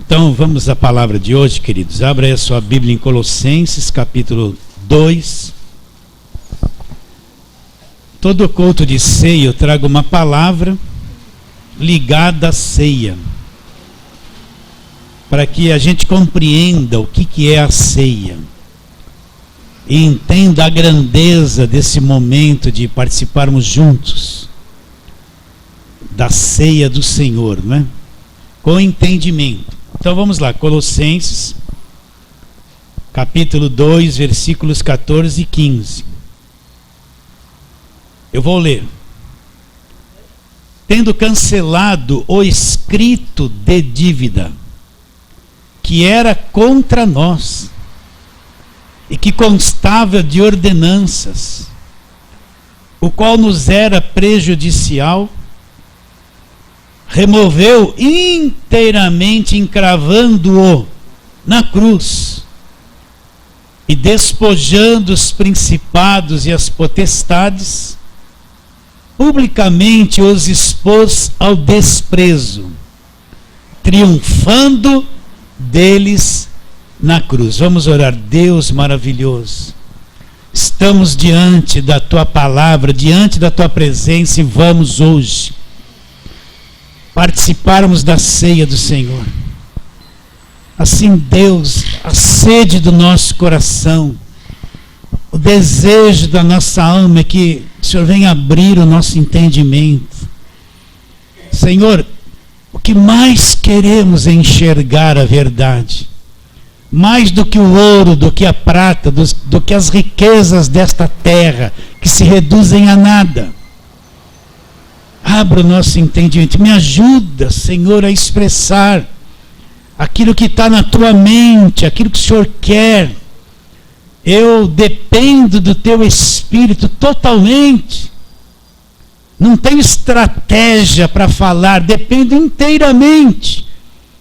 Então vamos à palavra de hoje, queridos. Abra aí a sua Bíblia em Colossenses, capítulo 2. Todo culto de ceia eu trago uma palavra ligada à ceia, para que a gente compreenda o que é a ceia e entenda a grandeza desse momento de participarmos juntos da ceia do Senhor, não é? Com entendimento. Então vamos lá, Colossenses, capítulo 2, versículos 14 e 15. Eu vou ler. Tendo cancelado o escrito de dívida, que era contra nós, e que constava de ordenanças, o qual nos era prejudicial, removeu inteiramente, encravando-o na cruz, e despojando os principados e as potestades, publicamente os expôs ao desprezo, triunfando deles na cruz. Vamos orar. Deus maravilhoso, estamos diante da Tua palavra, diante da Tua presença, e vamos hoje participarmos da ceia do Senhor. Assim, Deus, a sede do nosso coração, o desejo da nossa alma é que o Senhor venha abrir o nosso entendimento. Senhor, o que mais queremos é enxergar a verdade, mais do que o ouro, do que a prata, do que as riquezas desta terra, que se reduzem a nada. Abra o nosso entendimento, me ajuda, Senhor, a expressar aquilo que está na Tua mente, aquilo que o Senhor quer. Eu dependo do Teu Espírito totalmente, não tenho estratégia para falar, dependo inteiramente,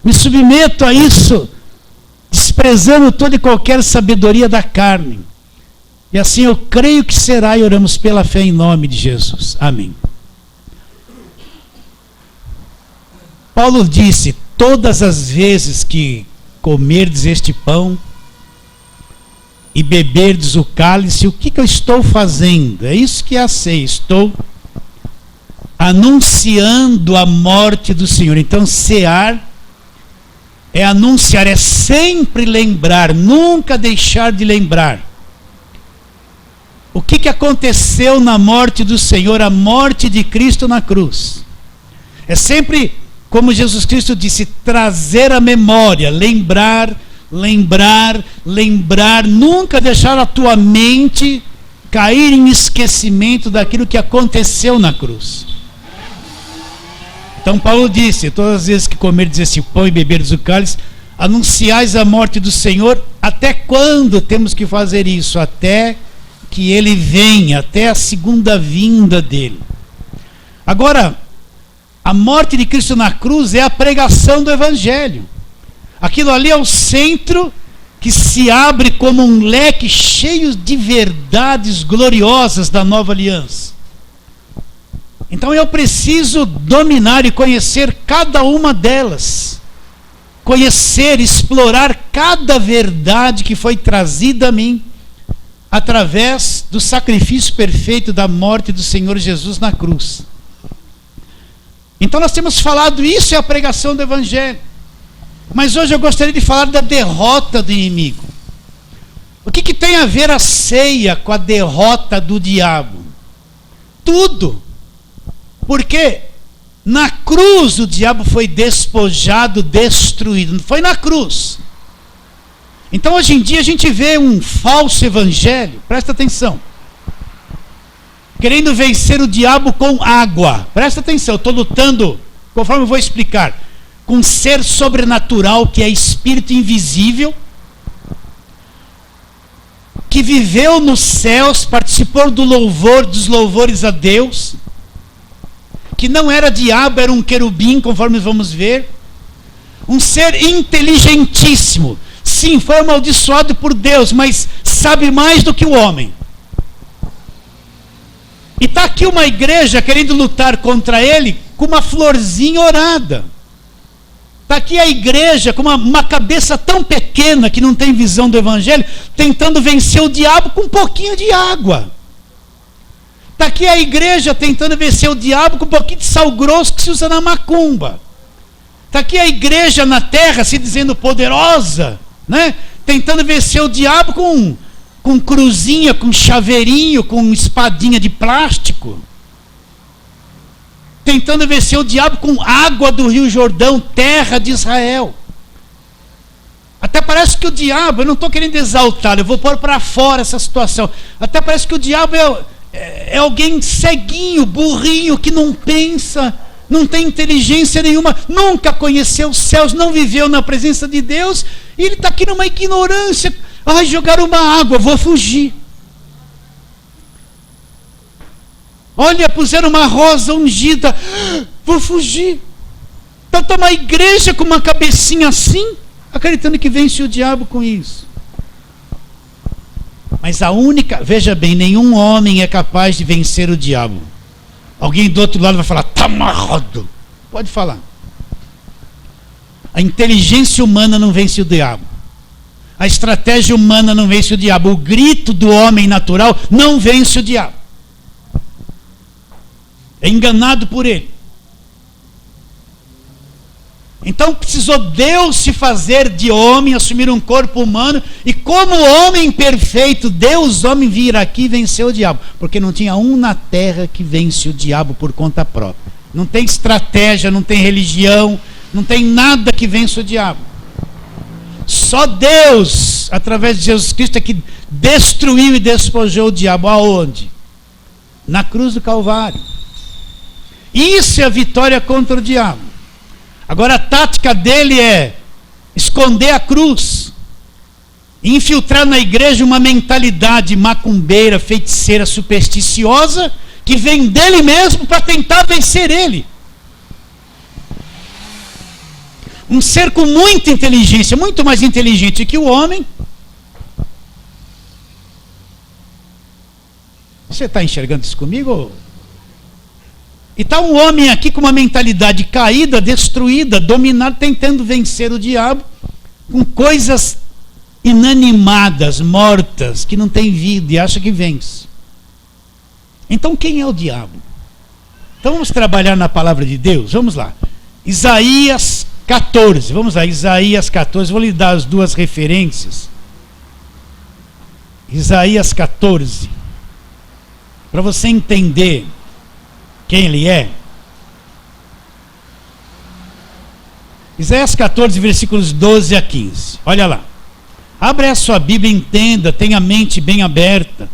me submeto a isso, desprezando toda e qualquer sabedoria da carne, e assim eu creio que será, e oramos pela fé em nome de Jesus, amém. Paulo disse: todas as vezes que comerdes este pão e beberdes o cálice, o que eu estou fazendo? É isso que é a ceia, estou anunciando a morte do Senhor. Então cear é anunciar, é sempre lembrar, nunca deixar de lembrar. O que aconteceu na morte do Senhor, a morte de Cristo na cruz? É sempre, como Jesus Cristo disse, trazer a memória, lembrar, nunca deixar a tua mente cair em esquecimento daquilo que aconteceu na cruz. Então Paulo disse: todas as vezes que comerdes esse pão e beberdes o cálice, anunciais a morte do Senhor. Até quando temos que fazer isso? Até que Ele venha, até a segunda vinda dEle. Agora, a morte de Cristo na cruz é a pregação do Evangelho. Aquilo ali é o centro que se abre como um leque cheio de verdades gloriosas da nova aliança. Então eu preciso dominar e conhecer cada uma delas. Conhecer, explorar cada verdade que foi trazida a mim através do sacrifício perfeito da morte do Senhor Jesus na cruz. Então nós temos falado, isso é a pregação do Evangelho. Mas hoje eu gostaria de falar da derrota do inimigo. O que tem a ver a ceia com a derrota do diabo? Tudo. Porque na cruz o diabo foi despojado, destruído. Foi na cruz. Então hoje em dia a gente vê um falso evangelho, presta atenção, querendo vencer o diabo com água. Presta atenção, eu estou lutando, conforme eu vou explicar, com um ser sobrenatural que é espírito invisível, que viveu nos céus, participou do louvor, dos louvores a Deus, que não era diabo, era um querubim, conforme vamos ver, um ser inteligentíssimo. Sim, foi amaldiçoado por Deus, mas sabe mais do que o homem. E está aqui uma igreja querendo lutar contra ele com uma florzinha orada. Está aqui a igreja com uma cabeça tão pequena que não tem visão do evangelho, tentando vencer o diabo com um pouquinho de água. Está aqui a igreja tentando vencer o diabo com um pouquinho de sal grosso que se usa na macumba. Está aqui a igreja na terra se dizendo poderosa, né? Tentando vencer o diabo com cruzinha, com chaveirinho, com espadinha de plástico. Tentando vencer o diabo com água do Rio Jordão, terra de Israel. Até parece que o diabo, eu não estou querendo exaltar, eu vou pôr para fora essa situação. Até parece que o diabo é alguém ceguinho, burrinho, que não pensa, não tem inteligência nenhuma, nunca conheceu os céus, não viveu na presença de Deus, e ele está aqui numa ignorância. Ai, jogaram uma água, vou fugir. Olha, puseram uma rosa ungida, vou fugir. Então está uma igreja com uma cabecinha assim, acreditando que vence o diabo com isso. Mas veja bem, nenhum homem é capaz de vencer o diabo. Alguém do outro lado vai falar, está amarrado. Pode falar. A inteligência humana não vence o diabo. A estratégia humana não vence o diabo. O grito do homem natural não vence o diabo. É enganado por ele. Então precisou Deus se fazer de homem, assumir um corpo humano, e como homem perfeito, Deus, homem, vir aqui e vencer o diabo. Porque não tinha um na terra que vence o diabo por conta própria. Não tem estratégia, não tem religião, não tem nada que vença o diabo. Só Deus, através de Jesus Cristo, é que destruiu e despojou o diabo. Aonde? Na cruz do Calvário. Isso é a vitória contra o diabo. Agora a tática dele é esconder a cruz, infiltrar na igreja uma mentalidade macumbeira, feiticeira, supersticiosa, que vem dele mesmo para tentar vencer ele. Um ser com muita inteligência, muito mais inteligente que o homem. Você está enxergando isso comigo? E está um homem aqui com uma mentalidade caída, destruída, dominada, tentando vencer o diabo com coisas inanimadas, mortas, que não tem vida e acha que vence. Então quem é o diabo? Então vamos trabalhar na palavra de Deus? Vamos lá. Isaías 14. Vamos lá, Isaías 14. Vou lhe dar as duas referências. Isaías 14. Para você entender quem ele é. Isaías 14, versículos 12 a 15. Olha lá. Abre a sua Bíblia e entenda, tenha a mente bem aberta.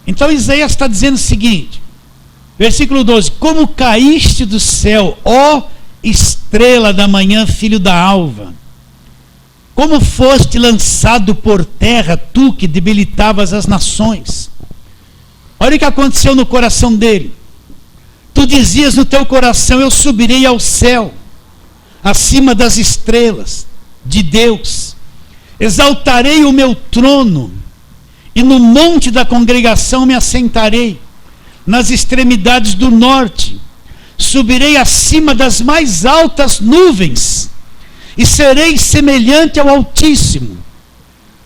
Então Isaías está dizendo o seguinte, versículo 12: como caíste do céu, ó estrela da manhã, filho da alva, como foste lançado por terra, tu que debilitavas as nações. Olha o que aconteceu no coração dele. Tu dizias no teu coração, eu subirei ao céu, acima das estrelas de Deus, exaltarei o meu trono, e no monte da congregação me assentarei, nas extremidades do norte, subirei acima das mais altas nuvens, e serei semelhante ao Altíssimo.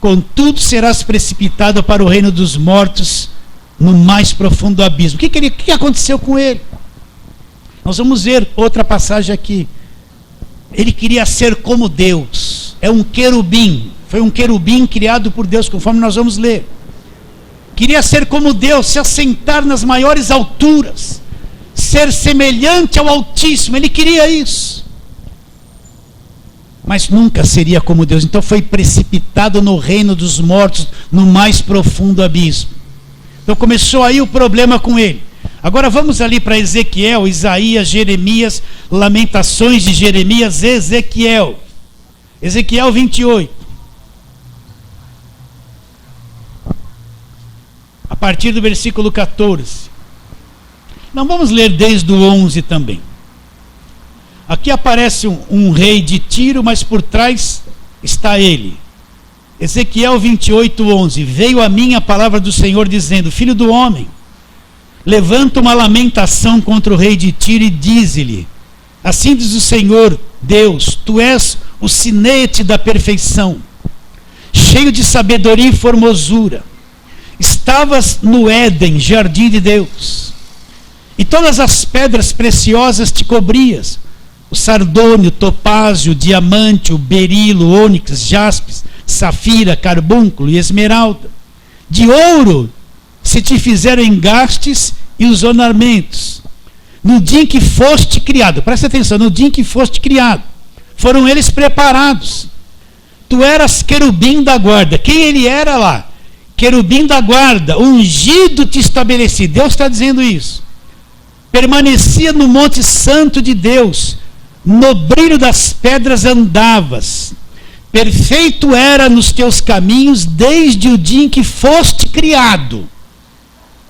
Contudo serás precipitado para o reino dos mortos, no mais profundo abismo. O que aconteceu com ele? Nós vamos ver outra passagem aqui. Ele queria ser como Deus. É um querubim. Foi um querubim criado por Deus, conforme nós vamos ler. Queria ser como Deus, se assentar nas maiores alturas, ser semelhante ao Altíssimo. Ele queria isso, mas nunca seria como Deus. Então foi precipitado no reino dos mortos, no mais profundo abismo. Então começou aí o problema com ele. Agora vamos ali para Ezequiel, Isaías, Jeremias, Lamentações de Jeremias, Ezequiel. Ezequiel 28. A partir do versículo 14. Não, vamos ler desde o 11 também. Aqui aparece um rei de Tiro, mas por trás está ele. Ezequiel 28, 11. Veio a mim a palavra do Senhor dizendo: filho do homem, levanta uma lamentação contra o rei de Tiro e dize-lhe: Assim diz o Senhor Deus, tu és o sinete da perfeição, cheio de sabedoria e formosura. Estavas no Éden, jardim de Deus, e todas as pedras preciosas te cobrias: o sardônio, topázio, o diamante, o berilo, ônix, jaspis, safira, carbúnculo e esmeralda. De ouro se te fizeram engastes e os ornamentos. No dia em que foste criado, presta atenção, no dia em que foste criado, foram eles preparados. Tu eras querubim da guarda. Quem ele era lá? Querubim da guarda, ungido te estabeleci. Deus está dizendo isso. Permanecia no monte santo de Deus, no brilho das pedras andavas. Perfeito era nos teus caminhos desde o dia em que foste criado.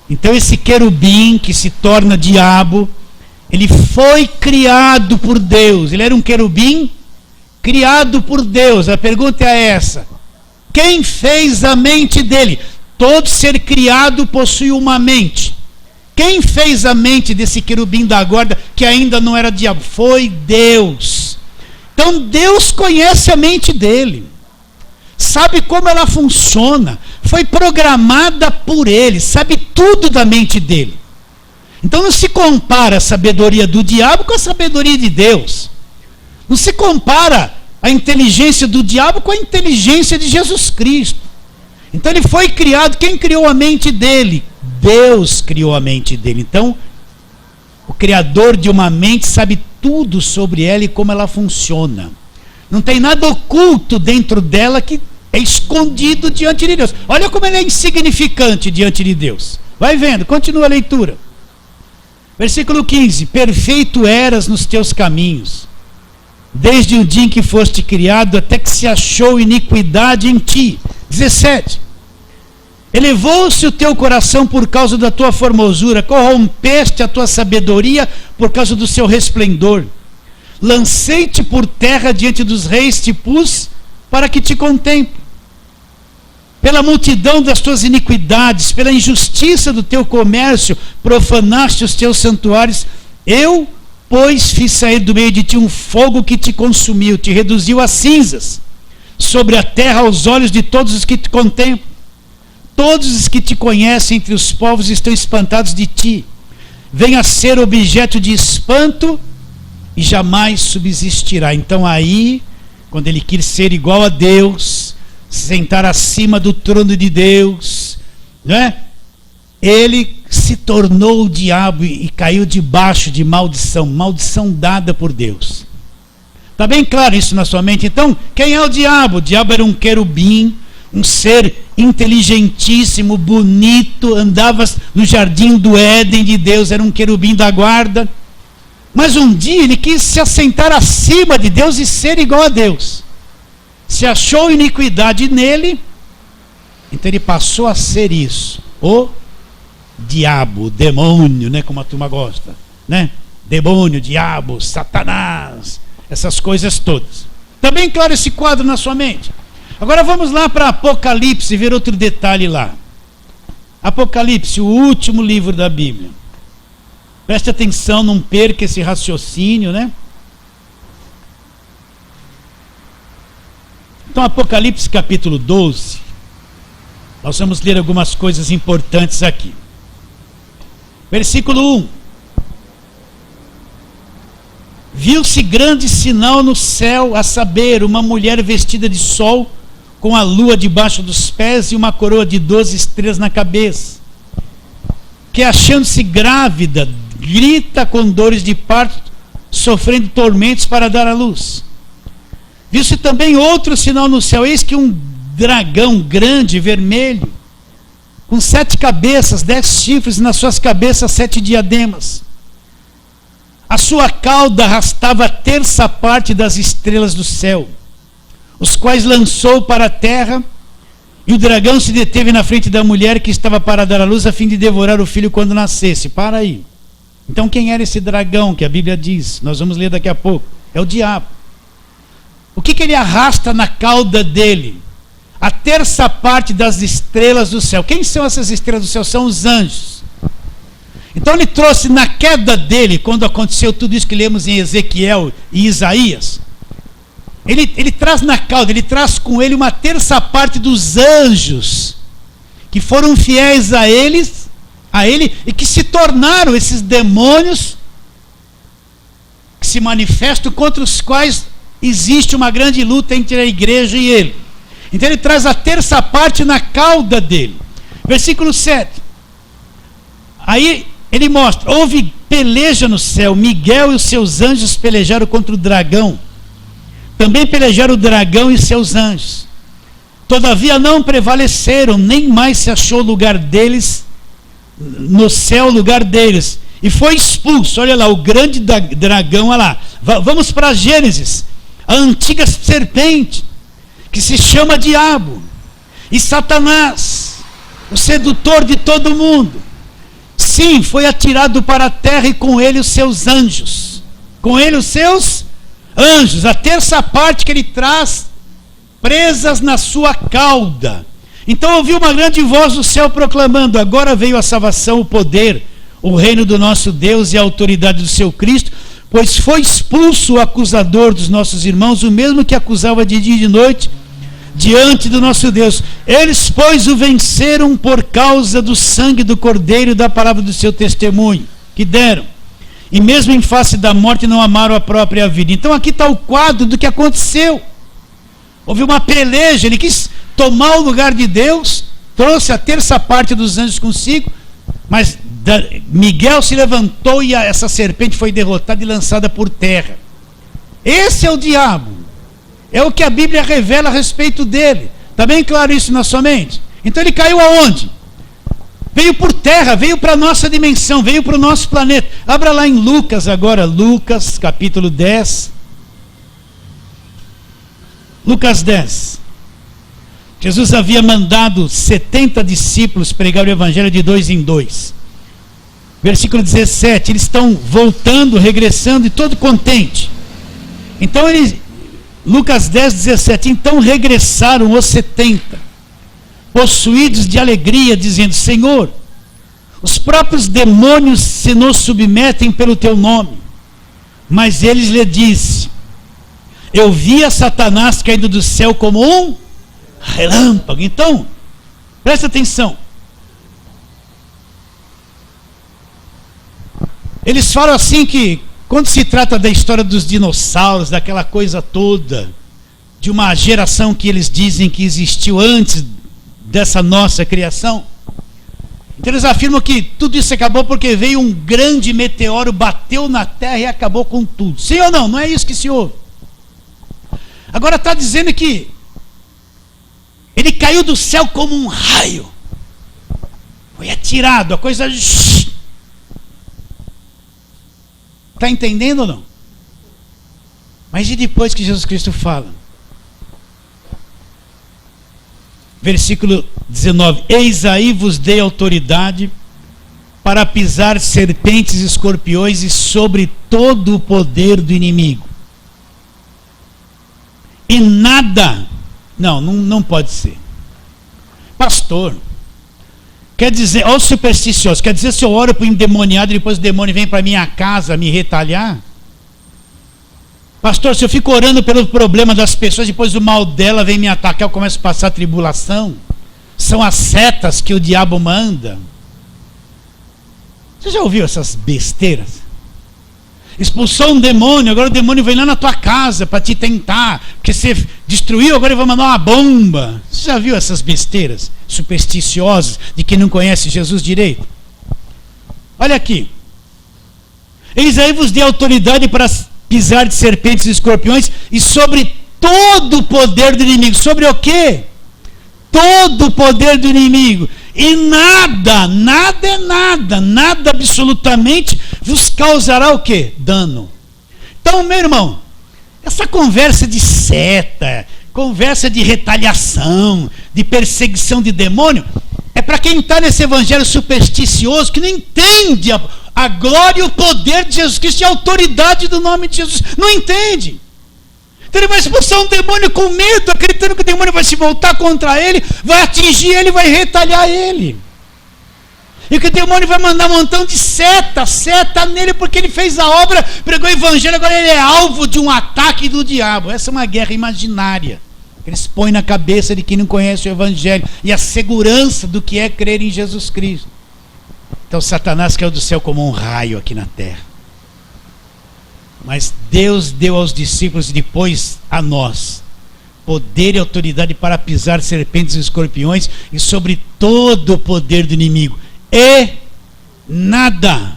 Então esse querubim que se torna diabo, ele foi criado por Deus. Ele era um querubim criado por Deus. A pergunta é essa: quem fez a mente dele? Todo ser criado possui uma mente. Quem fez a mente desse querubim da guarda, que ainda não era diabo? Foi Deus. Então Deus conhece a mente dele, sabe como ela funciona, foi programada por ele, sabe tudo da mente dele. Então não se compara a sabedoria do diabo com a sabedoria de Deus. Não se compara a inteligência do diabo com a inteligência de Jesus Cristo. Então ele foi criado. Quem criou a mente dele? Deus criou a mente dele. Então o criador de uma mente sabe tudo sobre ela e como ela funciona. Não tem nada oculto dentro dela que é escondido diante de Deus. Olha como ele é insignificante diante de Deus. Vai vendo, continua a leitura. Versículo 15: perfeito eras nos teus caminhos, desde o dia em que foste criado, até que se achou iniquidade em ti. 17: elevou-se o teu coração por causa da tua formosura, corrompeste a tua sabedoria por causa do seu resplendor. Lancei-te por terra diante dos reis, te pus para que te contemple. Pela multidão das tuas iniquidades, pela injustiça do teu comércio, profanaste os teus santuários. Eu, pois, fiz sair do meio de ti um fogo que te consumiu, te reduziu a cinzas, sobre a terra aos olhos de todos os que te contemplam. Todos os que te conhecem entre os povos estão espantados de ti. Venha a ser objeto de espanto e jamais subsistirá. Então aí, quando ele quis ser igual a Deus, sentar acima do trono de Deus, né? Ele se tornou o diabo e caiu debaixo de maldição, maldição dada por Deus. Está bem claro isso na sua mente? Então, quem é o diabo? O diabo era um querubim, um ser inteligentíssimo, bonito, andava no jardim do Éden de Deus, era um querubim da guarda. Mas um dia ele quis se assentar acima de Deus e ser igual a Deus. Se achou iniquidade nele, então ele passou a ser isso, o diabo, o demônio, né, como a turma gosta, né? Demônio, diabo, Satanás, essas coisas todas. Está bem claro esse quadro na sua mente? Agora vamos lá para Apocalipse, ver outro detalhe lá. Apocalipse, o último livro da Bíblia. Preste atenção, não perca esse raciocínio, né? Então, Apocalipse capítulo 12, nós vamos ler algumas coisas importantes aqui. Versículo 1: viu-se grande sinal no céu, a saber, uma mulher vestida de sol, com a lua debaixo dos pés e uma coroa de 12 estrelas na cabeça, que achando-se grávida, grita com dores de parto, sofrendo tormentos para dar à luz. Viu-se também outro sinal no céu, eis que um dragão grande, vermelho, com 7 cabeças, 10 chifres, e nas suas cabeças 7 diademas. A sua cauda arrastava a terça parte das estrelas do céu, os quais lançou para a terra, e o dragão se deteve na frente da mulher que estava para dar à luz, a fim de devorar o filho quando nascesse. Para aí. Então quem era esse dragão que a Bíblia diz? Nós vamos ler daqui a pouco. É o diabo. O que ele arrasta na cauda dele? A terça parte das estrelas do céu. Quem são essas estrelas do céu? São os anjos. Então ele trouxe na queda dele, quando aconteceu tudo isso que lemos em Ezequiel e Isaías, ele traz na cauda, ele traz com ele uma terça parte dos anjos que foram fiéis a ele e que se tornaram esses demônios que se manifestam, contra os quais existe uma grande luta entre a igreja e ele. Então ele traz a terça parte na cauda dele. Versículo 7. Aí ele mostra: houve peleja no céu, Miguel e os seus anjos pelejaram contra o dragão. Também pelejaram o dragão e seus anjos. Todavia não prevaleceram, nem mais se achou lugar deles, no céu lugar deles. E foi expulso, olha lá, o grande dragão, olha lá. Vamos para Gênesis, a antiga serpente, que se chama Diabo, e Satanás, o sedutor de todo mundo. Sim, foi atirado para a terra e com ele os seus anjos. Com ele os seus anjos, a terça parte que ele traz presas na sua cauda. Então ouvi uma grande voz do céu proclamando: agora veio a salvação, o poder, o reino do nosso Deus e a autoridade do seu Cristo, pois foi expulso o acusador dos nossos irmãos, o mesmo que acusava de dia e de noite diante do nosso Deus. Eles, pois, o venceram por causa do sangue do Cordeiro e da palavra do seu testemunho que deram, e mesmo em face da morte não amaram a própria vida. Então aqui está o quadro do que aconteceu. Houve uma peleja, ele quis tomar o lugar de Deus, trouxe a terça parte dos anjos consigo, mas Miguel se levantou e essa serpente foi derrotada e lançada por terra. Esse é o diabo. É o que a Bíblia revela a respeito dele. Está bem claro isso na sua mente? Então ele caiu aonde? Veio por terra, veio para a nossa dimensão, veio para o nosso planeta. Abra lá em Lucas agora, Lucas capítulo 10. Lucas 10. Jesus havia mandado 70 discípulos pregar o evangelho de 2 em 2. Versículo 17, eles estão voltando, regressando e todo contente. Então Lucas 10, 17, então regressaram os 70, possuídos de alegria, dizendo: Senhor, os próprios demônios se nos submetem pelo teu nome. Mas eles lhe disse: eu via Satanás caindo do céu como um relâmpago. Então, presta atenção. Eles falam assim que, quando se trata da história dos dinossauros, daquela coisa toda, de uma geração que eles dizem que existiu antes dessa nossa criação, então eles afirmam que tudo isso acabou porque veio um grande meteoro, bateu na terra e acabou com tudo. Sim ou não? Não é isso que se ouve. Agora está dizendo que ele caiu do céu como um raio, foi atirado, a coisa... Está entendendo ou não? Mas e depois que Jesus Cristo fala? Versículo 19: eis aí vos dei autoridade para pisar serpentes e escorpiões e sobre todo o poder do inimigo. E nada, não pode ser. Pastor, quer dizer, olha o supersticioso, quer dizer, se eu oro para o endemoniado e depois o demônio vem para minha casa me retalhar? Pastor, se eu fico orando pelo problema das pessoas, depois o mal dela vem me atacar, eu começo a passar tribulação? São as setas que o diabo manda. Você já ouviu essas besteiras? Expulsou um demônio, agora o demônio vem lá na tua casa para te tentar, porque você destruiu, agora ele vai mandar uma bomba. Você já viu essas besteiras supersticiosas de quem não conhece Jesus direito? Olha aqui: eis aí vos dei autoridade para pisar de serpentes e escorpiões e sobre todo o poder do inimigo. Sobre o quê? Todo o poder do inimigo. E nada absolutamente vos causará o quê? Dano. Então, meu irmão, essa conversa de seta, conversa de retaliação, de perseguição de demônio, é para quem está nesse evangelho supersticioso, que não entende a glória e o poder de Jesus Cristo e a autoridade do nome de Jesus. Não entende. Então ele vai expulsar um demônio com medo, acreditando que o demônio vai se voltar contra ele, vai atingir ele, vai retalhar ele. E que o demônio vai mandar um montão de seta nele, porque ele fez a obra, pregou o evangelho, agora ele é alvo de um ataque do diabo. Essa é uma guerra imaginária. Eles põem na cabeça de quem não conhece o evangelho e a segurança do que é crer em Jesus Cristo. Então Satanás caiu do céu como um raio aqui na terra. Mas Deus deu aos discípulos e depois a nós poder e autoridade para pisar serpentes e escorpiões e sobre todo o poder do inimigo. E nada,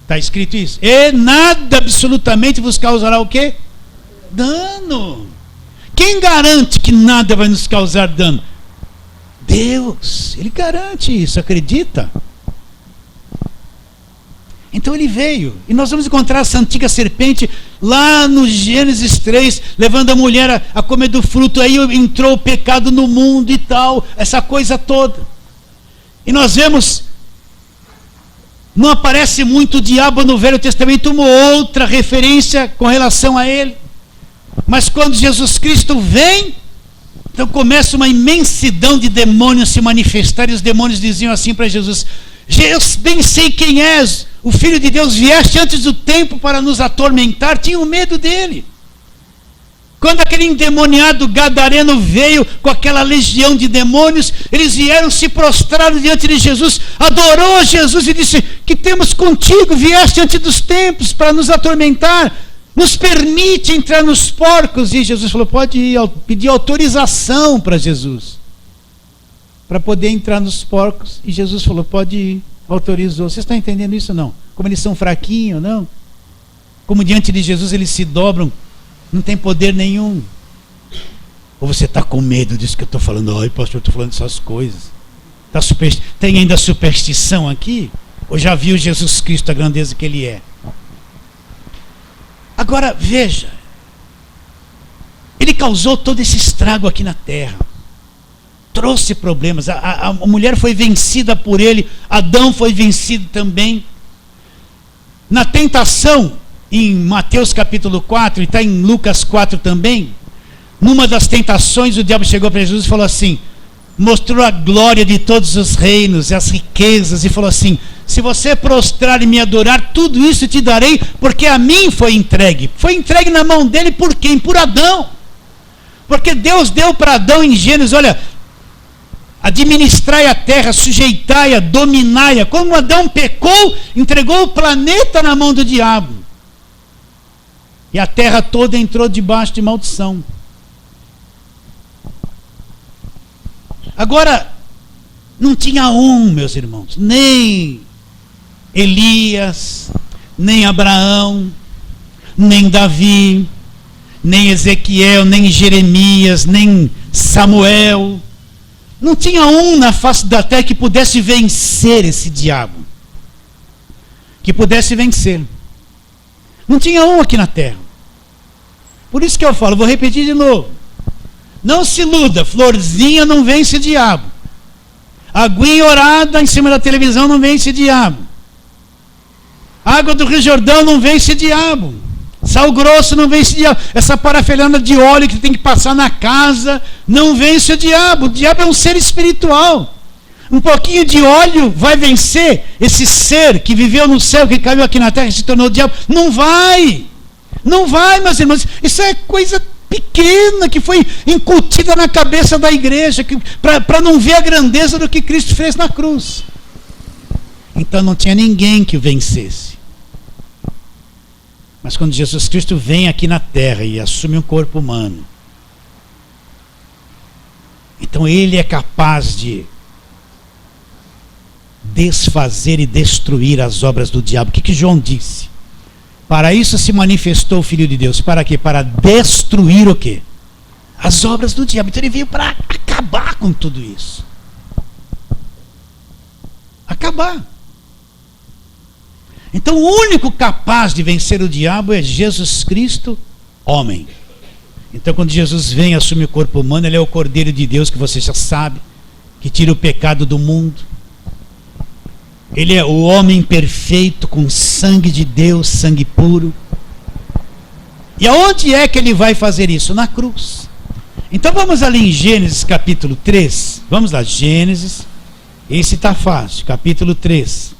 está escrito isso, e nada absolutamente vos causará o quê? Dano. Quem garante que nada vai nos causar dano? Deus, Ele garante isso, acredita? Então ele veio, e nós vamos encontrar essa antiga serpente lá no Gênesis 3, levando a mulher a comer do fruto, aí entrou o pecado no mundo e tal, essa coisa toda. E nós vemos, não aparece muito o diabo no Velho Testamento, uma outra referência com relação a ele. Mas quando Jesus Cristo vem, então começa uma imensidão de demônios se manifestar, e os demônios diziam assim para Jesus: eu bem sei quem és, o Filho de Deus, vieste antes do tempo para nos atormentar. Tinham medo dele. Quando aquele endemoniado gadareno veio com aquela legião de demônios, eles vieram, se prostraram diante de Jesus, adorou a Jesus e disse: que temos contigo, vieste antes dos tempos para nos atormentar, nos permite entrar nos porcos. E Jesus falou: pode ir, pedir autorização para Jesus, para poder entrar nos porcos. E Jesus falou: pode ir, autorizou. Vocês estão entendendo isso ou não? Como eles são fraquinhos, não? Como diante de Jesus eles se dobram, não tem poder nenhum. Ou você está com medo disso que eu estou falando? Ai, pastor, eu estou falando essas coisas. Tem ainda superstição aqui? Ou já viu Jesus Cristo, a grandeza que Ele é? Agora, veja. Ele causou todo esse estrago aqui na terra. Trouxe problemas. A mulher foi vencida por ele. Adão foi vencido também. Na tentação, em Mateus capítulo 4, e está em Lucas 4 também, numa das tentações o diabo chegou para Jesus e falou assim, mostrou a glória de todos os reinos, as riquezas, e falou assim: se você prostrar e me adorar, tudo isso te darei, porque a mim foi entregue. Foi entregue na mão dele por quem? Por Adão. Porque Deus deu para Adão em Gênesis: olha, administrai a terra, sujeitai-a, dominai-a. Quando Adão pecou, entregou o planeta na mão do diabo. E a terra toda entrou debaixo de maldição. Agora, não tinha meus irmãos, nem Elias, nem Abraão, nem Davi, nem Ezequiel, nem Jeremias, nem Samuel. Não tinha na face da terra que pudesse vencer esse diabo. Que pudesse vencer. Não tinha aqui na terra. Por isso que eu falo, vou repetir de novo. Não se iluda, florzinha não vence diabo. Aguinha orada em cima da televisão não vence diabo. Água do Rio Jordão não vence diabo. Sal grosso não vence diabo. Essa parafernália de óleo que tem que passar na casa não vence o diabo. O diabo é um ser espiritual. Um pouquinho de óleo vai vencer esse ser que viveu no céu, que caiu aqui na terra e se tornou o diabo? Não vai. Não vai, meus irmãos. Isso é coisa pequena que foi incutida na cabeça da igreja para não ver a grandeza do que Cristo fez na cruz. Então não tinha ninguém que o vencesse. Mas quando Jesus Cristo vem aqui na terra e assume um corpo humano, então ele é capaz de desfazer e destruir as obras do diabo. O que João disse? Para isso se manifestou o Filho de Deus. Para quê? Para destruir o quê? As obras do diabo. Então ele veio para acabar com tudo isso. Acabar. Então o único capaz de vencer o diabo é Jesus Cristo, homem. Então quando Jesus vem e assume o corpo humano, ele é o Cordeiro de Deus, que você já sabe, que tira o pecado do mundo. Ele é o homem perfeito, com sangue de Deus, sangue puro. E aonde é que ele vai fazer isso? Na cruz. Então vamos ali em Gênesis capítulo 3. Vamos lá, Gênesis Esse está fácil, capítulo 3.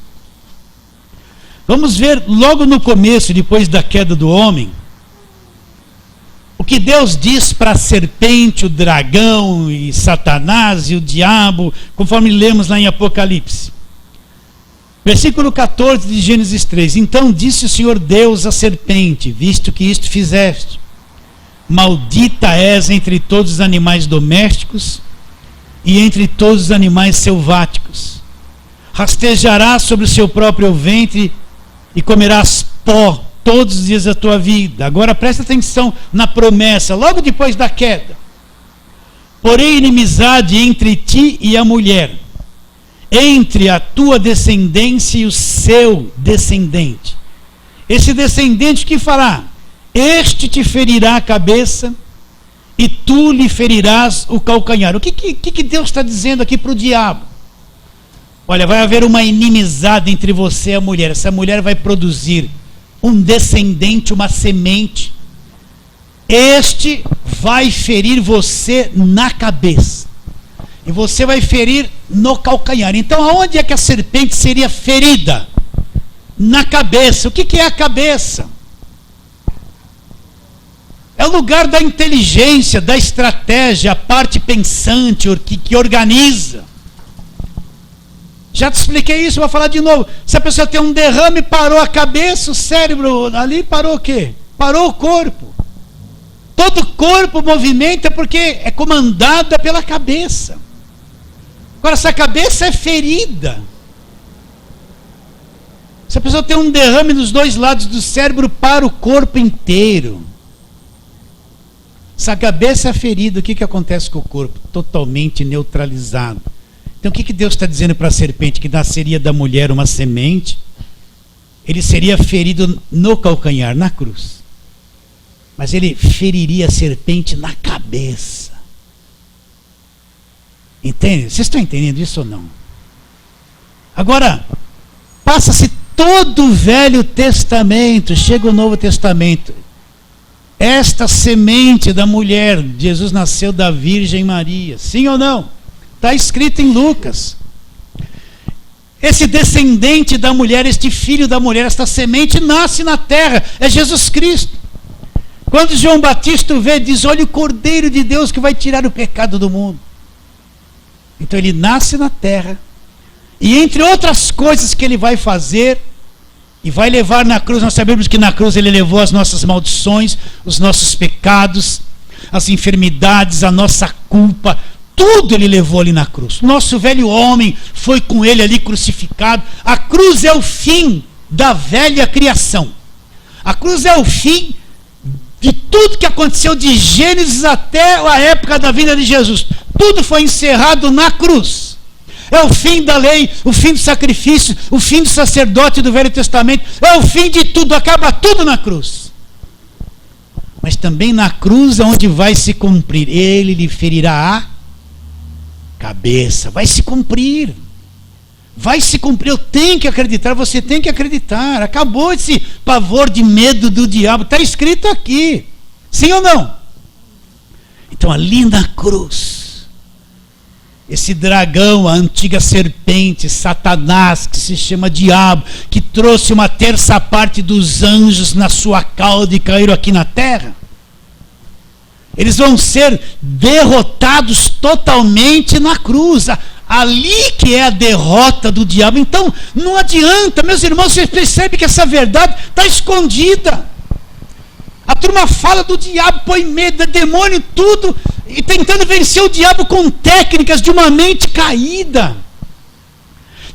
Vamos ver logo no começo, depois da queda do homem, o que Deus diz para a serpente, o dragão e Satanás e o diabo, conforme lemos lá em Apocalipse. Versículo 14 de Gênesis 3. Então disse o Senhor Deus à serpente, visto que isto fizeste, maldita és entre todos os animais domésticos e entre todos os animais selváticos. Rastejarás sobre o seu próprio ventre e comerás pó todos os dias da tua vida. Agora presta atenção na promessa, logo depois da queda. Porém, inimizade entre ti e a mulher, entre a tua descendência e o seu descendente. Esse descendente que fará? Este te ferirá a cabeça e tu lhe ferirás o calcanhar. O que Deus está dizendo aqui para o diabo? Olha, vai haver uma inimizade entre você e a mulher. Essa mulher vai produzir um descendente, uma semente. Este vai ferir você na cabeça. E você vai ferir no calcanhar. Então, aonde é que a serpente seria ferida? Na cabeça. O que é a cabeça? É o lugar da inteligência, da estratégia, a parte pensante, que organiza. Já te expliquei isso, vou falar de novo. Se a pessoa tem um derrame, parou a cabeça, o cérebro ali, parou o quê? Parou o corpo. Todo corpo movimenta porque é comandada pela cabeça. Agora, essa cabeça é ferida. Se a pessoa tem um derrame nos dois lados do cérebro, para o corpo inteiro. Se a cabeça é ferida, o que acontece com o corpo? Totalmente neutralizado. Então o que Deus está dizendo para a serpente? Que nasceria da mulher uma semente, ele seria ferido no calcanhar, na cruz. Mas ele feriria a serpente na cabeça. Entende? Vocês estão entendendo isso ou não? Agora, passa-se todo o Velho Testamento, chega o Novo Testamento. Esta semente da mulher, Jesus nasceu da Virgem Maria. Sim ou não? Está escrito em Lucas. Esse descendente da mulher, este filho da mulher, esta semente nasce na terra. É Jesus Cristo. Quando João Batista o vê, diz: olha o Cordeiro de Deus que vai tirar o pecado do mundo. Então ele nasce na terra. E entre outras coisas que ele vai fazer, e vai levar na cruz, nós sabemos que na cruz ele levou as nossas maldições, os nossos pecados, as enfermidades, a nossa culpa, tudo ele levou ali na cruz. Nosso velho homem foi com ele ali crucificado. A cruz é o fim da velha criação. A cruz é o fim de tudo que aconteceu de Gênesis até a época da vinda de Jesus. Tudo foi encerrado na cruz. É o fim da lei, o fim do sacrifício, o fim do sacerdote do Velho Testamento. É o fim de tudo, acaba tudo na cruz. Mas também na cruz é onde vai se cumprir. Ele lhe ferirá a cabeça. Vai se cumprir. Vai se cumprir. Eu tenho que acreditar, você tem que acreditar. Acabou esse pavor de medo do diabo. Está escrito aqui. Sim ou não? Então ali na cruz, esse dragão, a antiga serpente, Satanás, que se chama diabo, que trouxe uma terça parte dos anjos na sua cauda e caíram aqui na terra, eles vão ser derrotados totalmente na cruz. Ali que é a derrota do diabo. Então não adianta, meus irmãos, vocês percebem que essa verdade está escondida. A turma fala do diabo, põe medo, é demônio, tudo, e tentando vencer o diabo com técnicas de uma mente caída.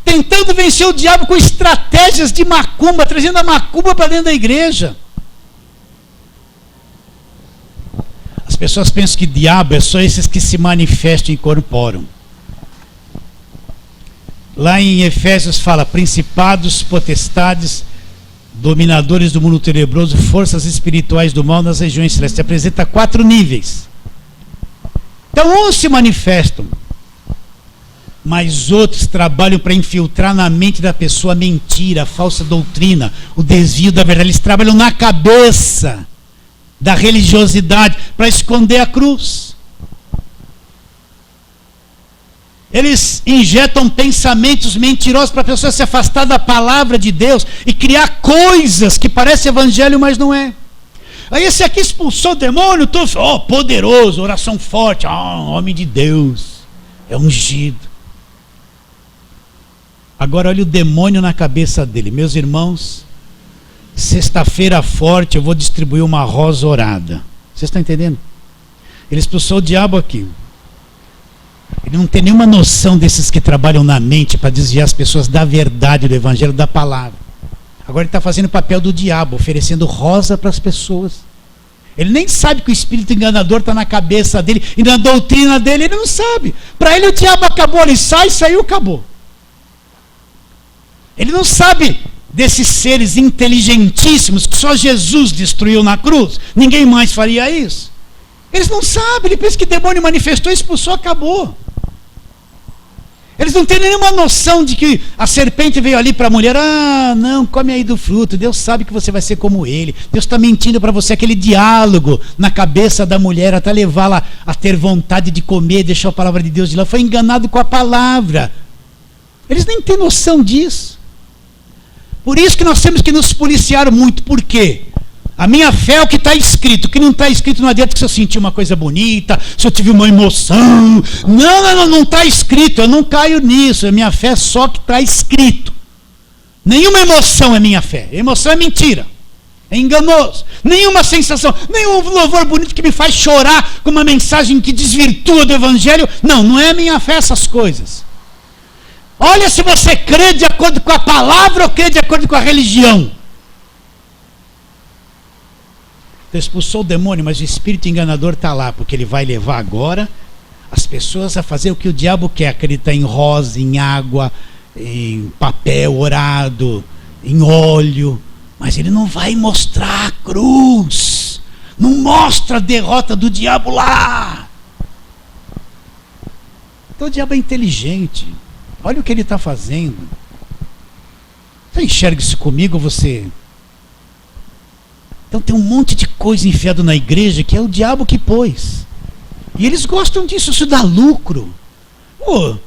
Tentando vencer o diabo com estratégias de macumba, trazendo a macumba para dentro da igreja. As pessoas pensam que diabo é só esses que se manifestam e incorporam. Lá em Efésios fala: principados, potestades, dominadores do mundo tenebroso, forças espirituais do mal nas regiões celestes. Apresenta 4 níveis. Então uns se manifestam, mas outros trabalham para infiltrar na mente da pessoa a mentira, a falsa doutrina, o desvio da verdade. Eles trabalham na cabeça da religiosidade para esconder a cruz. Eles injetam pensamentos mentirosos para a pessoa se afastar da palavra de Deus e criar coisas que parecem evangelho, mas não é. Aí esse aqui expulsou o demônio, poderoso, oração forte, homem de Deus, é ungido. Agora olha o demônio na cabeça dele. Meus irmãos, sexta-feira forte eu vou distribuir uma rosa orada. Vocês estão entendendo? Ele expulsou o diabo aqui. Ele não tem nenhuma noção desses que trabalham na mente para desviar as pessoas da verdade, do evangelho, da palavra. Agora ele está fazendo o papel do diabo, oferecendo rosa para as pessoas. Ele nem sabe que o espírito enganador está na cabeça dele e na doutrina dele, ele não sabe. Para ele o diabo acabou, ele saiu, acabou. Ele não sabe desses seres inteligentíssimos que só Jesus destruiu na cruz. Ninguém mais faria isso. Eles não sabem, ele pensa que demônio manifestou, expulsou, acabou. Eles não têm nenhuma noção de que a serpente veio ali para a mulher, não, come aí do fruto, Deus sabe que você vai ser como ele, Deus está mentindo para você, aquele diálogo na cabeça da mulher, até levá-la a ter vontade de comer, deixar a palavra de Deus de lá, foi enganado com a palavra. Eles nem têm noção disso. Por isso que nós temos que nos policiar muito. Por quê? A minha fé é o que está escrito. O que não está escrito não adianta que se eu sentir uma coisa bonita, se eu tive uma emoção. Não está escrito. Eu não caio nisso. A minha fé é só o que está escrito. Nenhuma emoção é minha fé. Emoção é mentira. É enganoso. Nenhuma sensação, nenhum louvor bonito que me faz chorar com uma mensagem que desvirtua do evangelho. Não é minha fé essas coisas. Olha se você crê de acordo com a palavra ou crê de acordo com a religião. Então expulsou o demônio, mas o espírito enganador está lá, porque ele vai levar agora as pessoas a fazer o que o diabo quer, acreditar em rosa, em água, em papel orado, em óleo, mas ele não vai mostrar a cruz, não mostra a derrota do diabo lá. Então o diabo é inteligente. Olha o que ele está fazendo. Você enxerga isso comigo, você? Então tem um monte de coisa enfiado na igreja que é o diabo que pôs. E eles gostam disso, isso dá lucro. O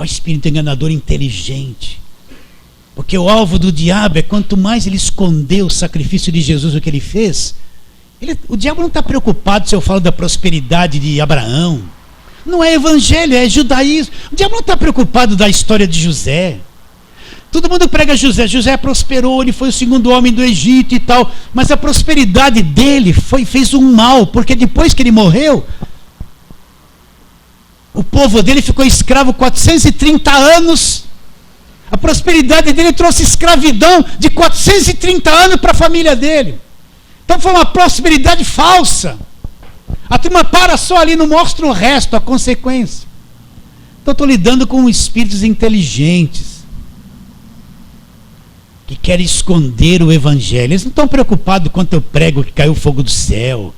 espírito enganador inteligente. Porque o alvo do diabo é quanto mais ele esconder o sacrifício de Jesus, o que ele fez. O diabo não está preocupado se eu falo da prosperidade de Abraão. Não é evangelho, é judaísmo. O diabo não está preocupado da história de José. Todo mundo prega José. José prosperou, ele foi o segundo homem do Egito e tal. Mas a prosperidade dele fez um mal, porque depois que ele morreu, o povo dele ficou escravo 430 anos. A prosperidade dele trouxe escravidão de 430 anos para a família dele. Então foi uma prosperidade falsa. A turma para só ali, não mostra o resto, a consequência. Então estou lidando com espíritos inteligentes que querem esconder o evangelho. Eles não estão preocupados quanto eu prego que caiu fogo do céu,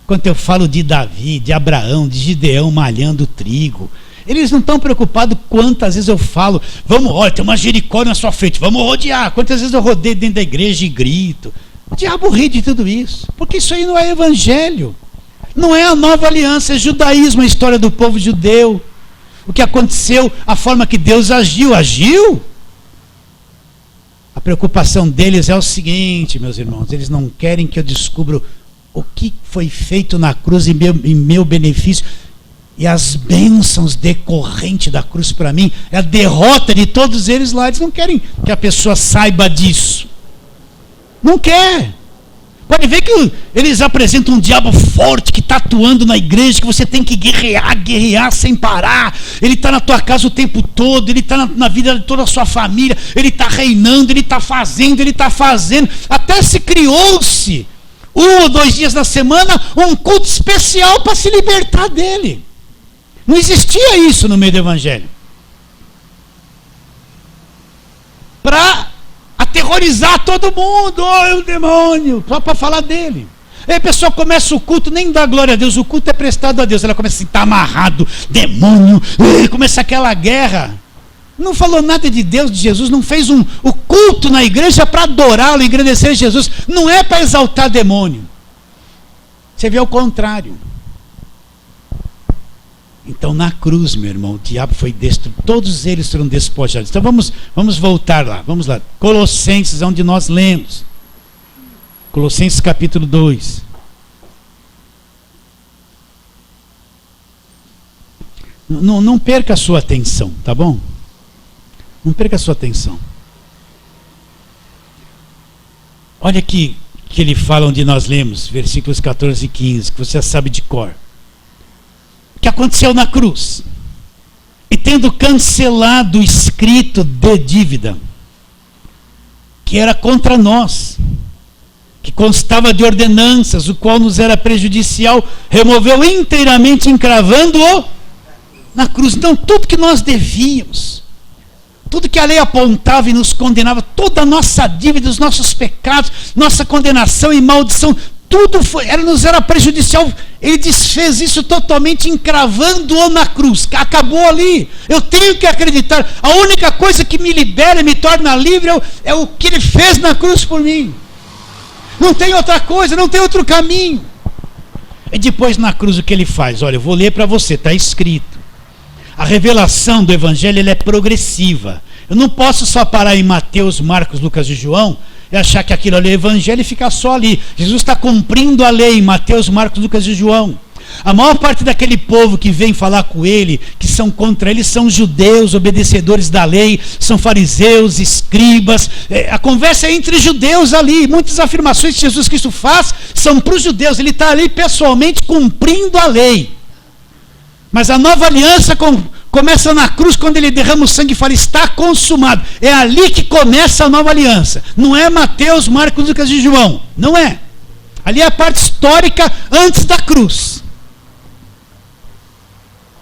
quanto eu falo de Davi, de Abraão, de Gideão malhando trigo. Eles não estão preocupados quantas vezes eu falo, olha, tem uma Jericó na sua frente, vamos rodear. Quantas vezes eu rodei dentro da igreja e grito. O diabo ri de tudo isso, porque isso aí não é evangelho. Não é a nova aliança, é judaísmo, a história do povo judeu. O que aconteceu, a forma que Deus agiu. A preocupação deles é o seguinte, meus irmãos, eles não querem que eu descubra o que foi feito na cruz em meu benefício e as bênçãos decorrentes da cruz para mim, é a derrota de todos eles lá. Eles não querem que a pessoa saiba disso. Não quer. Pode ver que eles apresentam um diabo forte que está atuando na igreja, que você tem que guerrear sem parar. Ele está na tua casa o tempo todo, ele está na vida de toda a sua família, ele está reinando, ele está fazendo. Até se criou-se 1 ou 2 dias na semana um culto especial para se libertar dele. Não existia isso no meio do evangelho. Para aterrorizar todo mundo, é o demônio, só para falar dele. Aí a pessoa começa o culto, nem dá glória a Deus, o culto é prestado a Deus, ela começa assim, está amarrado, demônio, começa aquela guerra. Não falou nada de Deus, de Jesus, não fez o culto na igreja para adorá-lo, engrandecer Jesus, não é para exaltar demônio. Você vê o contrário. Então na cruz, meu irmão, o diabo foi destruído, todos eles foram despojados. Então vamos voltar lá, vamos lá. Colossenses, onde nós lemos. Colossenses capítulo 2. Não perca a sua atenção, tá bom? Não perca a sua atenção. Olha aqui que ele fala onde nós lemos, versículos 14 e 15, que você já sabe de cor. O que aconteceu na cruz? E tendo cancelado o escrito de dívida, que era contra nós, que constava de ordenanças, o qual nos era prejudicial, removeu inteiramente, encravando-o na cruz. Então tudo que nós devíamos, tudo que a lei apontava e nos condenava, toda a nossa dívida, os nossos pecados, nossa condenação e maldição, tudo nos era prejudicial. Ele desfez isso totalmente, encravando-o na cruz. Acabou ali. Eu tenho que acreditar. A única coisa que me libera e me torna livre é o que ele fez na cruz por mim. Não tem outra coisa, não tem outro caminho. E depois na cruz o que ele faz? Olha, eu vou ler para você, está escrito. A revelação do Evangelho é progressiva. Eu não posso só parar em Mateus, Marcos, Lucas e João e achar que aquilo ali é Evangelho e ficar só ali. Jesus está cumprindo a lei em Mateus, Marcos, Lucas e João. A maior parte daquele povo que vem falar com ele, que são contra ele, são judeus, obedecedores da lei, são fariseus, escribas. A conversa é entre judeus ali. Muitas afirmações que Jesus Cristo faz são para os judeus. Ele está ali pessoalmente cumprindo a lei. Mas a nova aliança começa na cruz, quando ele derrama o sangue e fala, está consumado. É ali que começa a nova aliança. Não é Mateus, Marcos, Lucas e João. Não é. Ali é a parte histórica antes da cruz.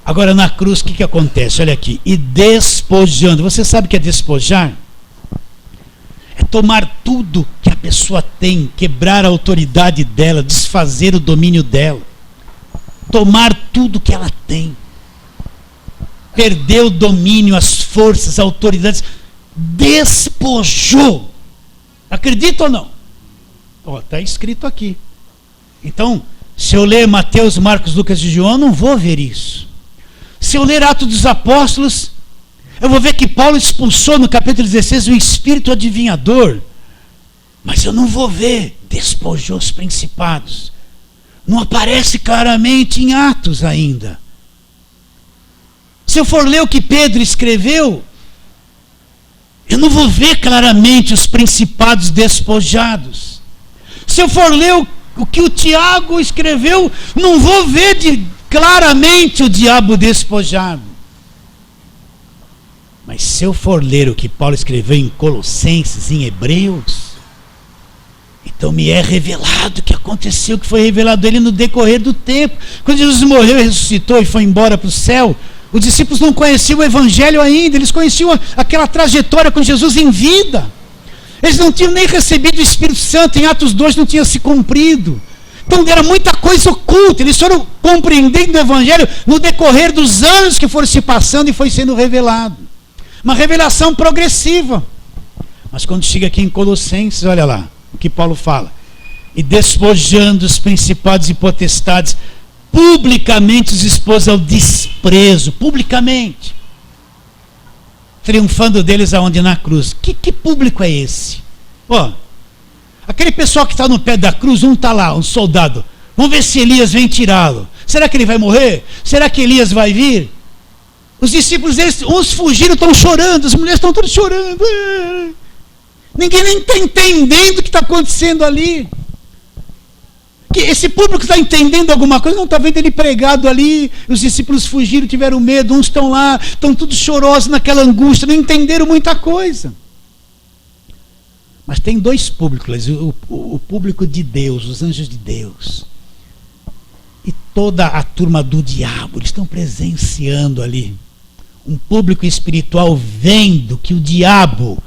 Agora na cruz o que acontece? Olha aqui. E despojando. Você sabe o que é despojar? É tomar tudo que a pessoa tem, quebrar a autoridade dela, desfazer o domínio dela. Tomar tudo que ela tem. Perdeu o domínio, as forças, as autoridades. Despojou. Acredita ou não? Está escrito aqui. Então, se eu ler Mateus, Marcos, Lucas e João, eu não vou ver isso. Se eu ler Atos dos Apóstolos, eu vou ver que Paulo expulsou no capítulo 16 o espírito adivinhador. Mas eu não vou ver, despojou os principados. Não aparece claramente em Atos ainda. Se eu for ler o que Pedro escreveu, eu não vou ver claramente os principados despojados. Se eu for ler o que o Tiago escreveu, não vou ver claramente o diabo despojado. Mas se eu for ler o que Paulo escreveu em Colossenses, em Hebreus, então me é revelado o que aconteceu, o que foi revelado a ele no decorrer do tempo. Quando Jesus morreu, ressuscitou e foi embora para o céu, os discípulos não conheciam o Evangelho ainda, eles conheciam aquela trajetória com Jesus em vida. Eles não tinham nem recebido o Espírito Santo, em Atos 2 não tinha se cumprido. Então era muita coisa oculta, eles foram compreendendo o Evangelho no decorrer dos anos que foram se passando e foi sendo revelado. Uma revelação progressiva. Mas quando chega aqui em Colossenses, olha lá, o que Paulo fala. E despojando os principados e potestades, publicamente os expôs ao desprezo, publicamente. Triunfando deles aonde? Na cruz. Que público é esse? Aquele pessoal que está no pé da cruz, um está lá, um soldado. Vamos ver se Elias vem tirá-lo. Será que ele vai morrer? Será que Elias vai vir? Os discípulos deles, uns fugiram, estão chorando, as mulheres estão todas chorando. Ninguém nem está entendendo o que está acontecendo ali. Que esse público está entendendo alguma coisa, não está vendo ele pregado ali, os discípulos fugiram, tiveram medo, uns estão lá, estão todos chorosos naquela angústia, não entenderam muita coisa. Mas tem dois públicos, o público de Deus, os anjos de Deus, e toda a turma do diabo, eles estão presenciando ali, um público espiritual vendo que o diabo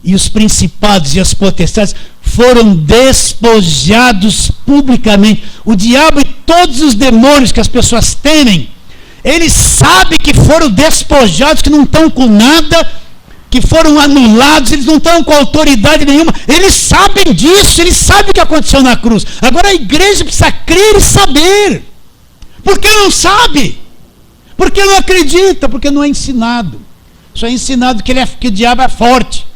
e os principados e as potestades foram despojados publicamente. O diabo e todos os demônios que as pessoas temem, eles sabem que foram despojados, que não estão com nada, que foram anulados, eles não estão com autoridade nenhuma. Eles sabem disso, eles sabem o que aconteceu na cruz. Agora a igreja precisa crer e saber. Por que não sabe? Porque não acredita, porque não é ensinado. Só é ensinado que o diabo é forte,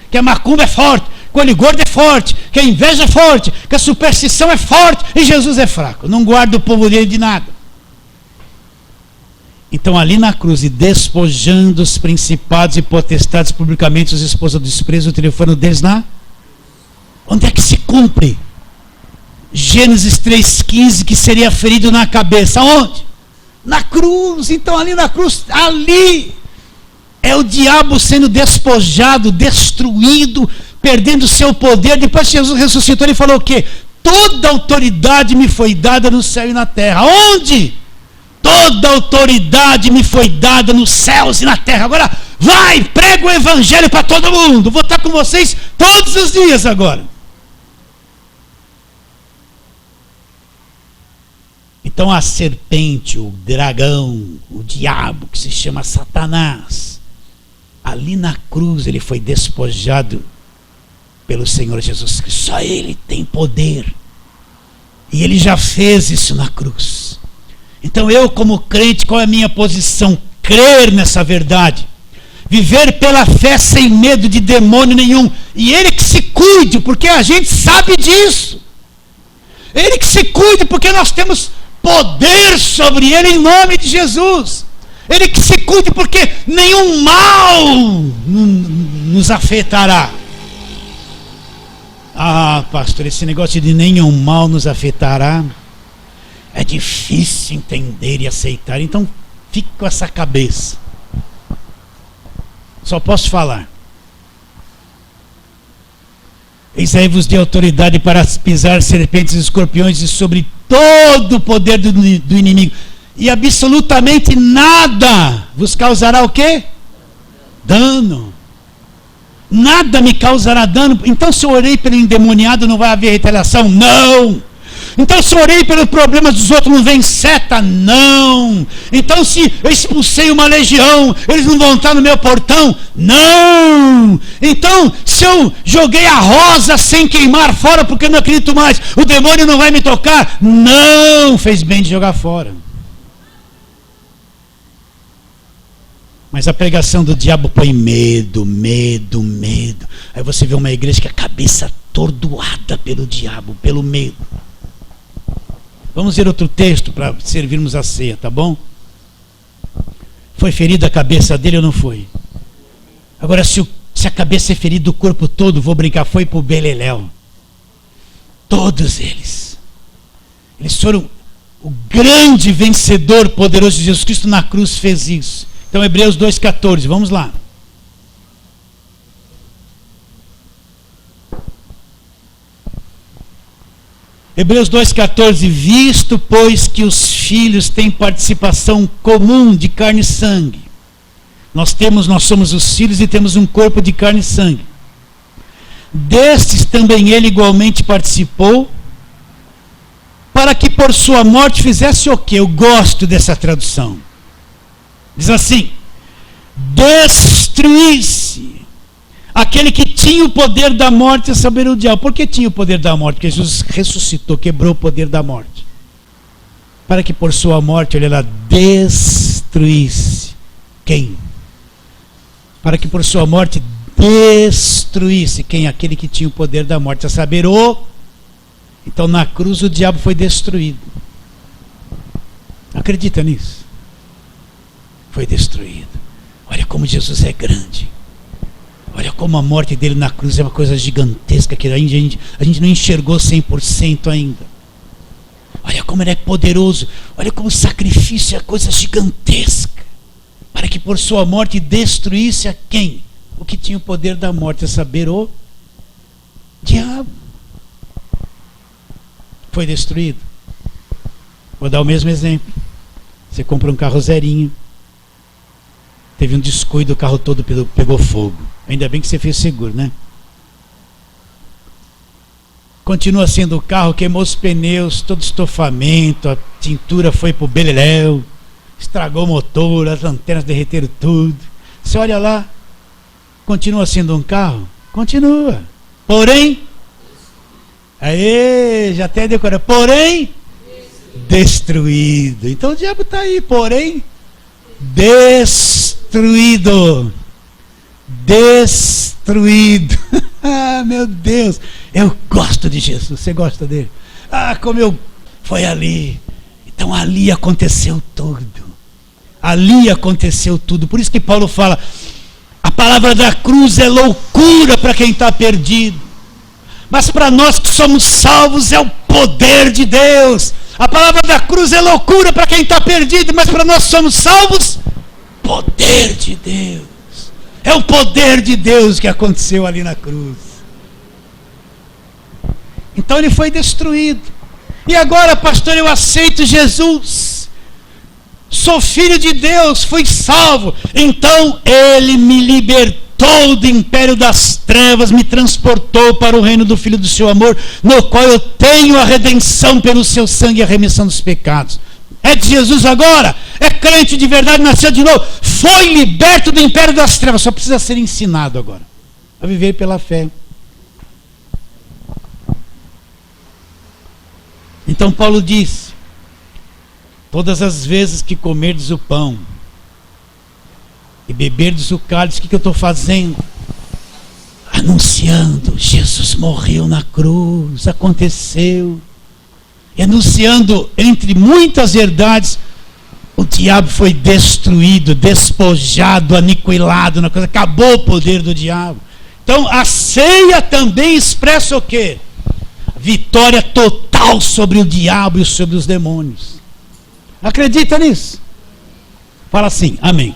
que a macumba é forte, que o olho gordo é forte, que a inveja é forte, que a superstição é forte e Jesus é fraco. Não guarda o povo dele de nada. Então ali na cruz, e despojando os principados e potestades publicamente, os expôs ao desprezo, triunfando deles na... Onde é que se cumpre? Gênesis 3,15, que seria ferido na cabeça. Onde? Na cruz. Então ali na cruz, ali é o diabo sendo despojado, destruído, perdendo seu poder. Depois que Jesus ressuscitou, ele falou o quê? Toda autoridade me foi dada no céu e na terra. Onde? Toda autoridade me foi dada nos céus e na terra. Agora vai, prega o evangelho para todo mundo. Vou estar com vocês todos os dias agora. Então a serpente, o dragão, o diabo, que se chama Satanás, ali na cruz ele foi despojado pelo Senhor Jesus Cristo. Só ele tem poder. E ele já fez isso na cruz. Então eu, como crente, qual é a minha posição? Crer nessa verdade. Viver pela fé sem medo de demônio nenhum. E ele que se cuide, porque a gente sabe disso. Ele que se cuide, porque nós temos poder sobre ele em nome de Jesus. Ele que se cuide, porque nenhum mal nos afetará. Ah, pastor, esse negócio de nenhum mal nos afetará é difícil entender e aceitar. Então fique com essa cabeça. Só posso falar. Eis aí vos dei autoridade para pisar serpentes e escorpiões e sobre todo o poder do inimigo. E absolutamente nada vos causará o quê? Dano. Nada me causará dano. Então se eu orei pelo endemoniado, não vai haver retaliação? Não. Então se eu orei pelos problemas dos outros, não vem seta? Não. Então se eu expulsei uma legião, eles não vão estar no meu portão? Não. Então se eu joguei a rosa sem queimar fora, porque eu não acredito mais, o demônio não vai me tocar? Não. Fez bem de jogar fora. Mas a pregação do diabo põe medo, medo, medo. Aí você vê uma igreja que a cabeça atordoada pelo diabo, pelo medo. Vamos ver outro texto para servirmos a ceia, tá bom? Foi ferida a cabeça dele ou não foi? Agora, se a cabeça é ferida, o corpo todo, vou brincar, foi para o beleléu. Todos eles. Eles foram... O grande vencedor poderoso de Jesus Cristo na cruz fez isso. Então, Hebreus 2,14, vamos lá. Hebreus 2,14, visto, pois, que os filhos têm participação comum de carne e sangue. Nós somos os filhos e temos um corpo de carne e sangue. Destes também ele igualmente participou, para que por sua morte fizesse o quê? Eu gosto dessa tradução. Diz assim, destruísse aquele que tinha o poder da morte, a saber, o diabo. Por que tinha o poder da morte? Porque Jesus ressuscitou, quebrou o poder da morte. Para que por sua morte, olha lá, destruísse. Quem? Para que por sua morte destruísse. Quem? Aquele que tinha o poder da morte, a saber, o... Então na cruz o diabo foi destruído. Acredita nisso? Foi destruído. Olha como Jesus é grande. Olha como a morte dele na cruz é uma coisa gigantesca que a gente não enxergou 100% ainda. Olha como ele é poderoso. Olha como o sacrifício é coisa gigantesca. Para que por sua morte destruísse a quem? O que tinha o poder da morte, a saber, o diabo. Foi destruído. Vou dar o mesmo exemplo. Você compra um carro zerinho. Teve um descuido, o carro todo pegou fogo. Ainda bem que você fez seguro, né? Continua sendo o carro, queimou os pneus, todo estofamento, a tintura foi pro beleléu, estragou o motor, as lanternas derreteram tudo. Você olha lá, continua sendo um carro? Continua. Porém, aí já até decorado. Porém, destruído. Então o diabo está aí, porém, destruído. Destruído. Ah, meu Deus, eu gosto de Jesus. Você gosta dele? Ah, como eu... Foi ali. Então ali aconteceu tudo. Ali aconteceu tudo. Por isso que Paulo fala, a palavra da cruz é loucura para quem está perdido, mas para nós que somos salvos é o poder de Deus. A palavra da cruz é loucura para quem está perdido, mas para nós que somos salvos, poder de Deus. É o poder de Deus que aconteceu ali na cruz. Então ele foi destruído. E agora, pastor, eu aceito Jesus. Sou filho de Deus, fui salvo. Então ele me libertou do império das trevas, me transportou para o reino do Filho do seu amor, no qual eu tenho a redenção pelo seu sangue e a remissão dos pecados. É de Jesus agora, é crente de verdade, nasceu de novo, foi liberto do império das trevas, só precisa ser ensinado agora a viver pela fé. Então Paulo disse, todas as vezes que comerdes o pão e beberdes o cálice, o que eu estou fazendo? Anunciando, Jesus morreu na cruz, aconteceu. E anunciando, entre muitas verdades, o diabo foi destruído, despojado, aniquilado na coisa, acabou o poder do diabo. Então a ceia também expressa o quê? Vitória total sobre o diabo e sobre os demônios. Acredita nisso? Fala assim, amém.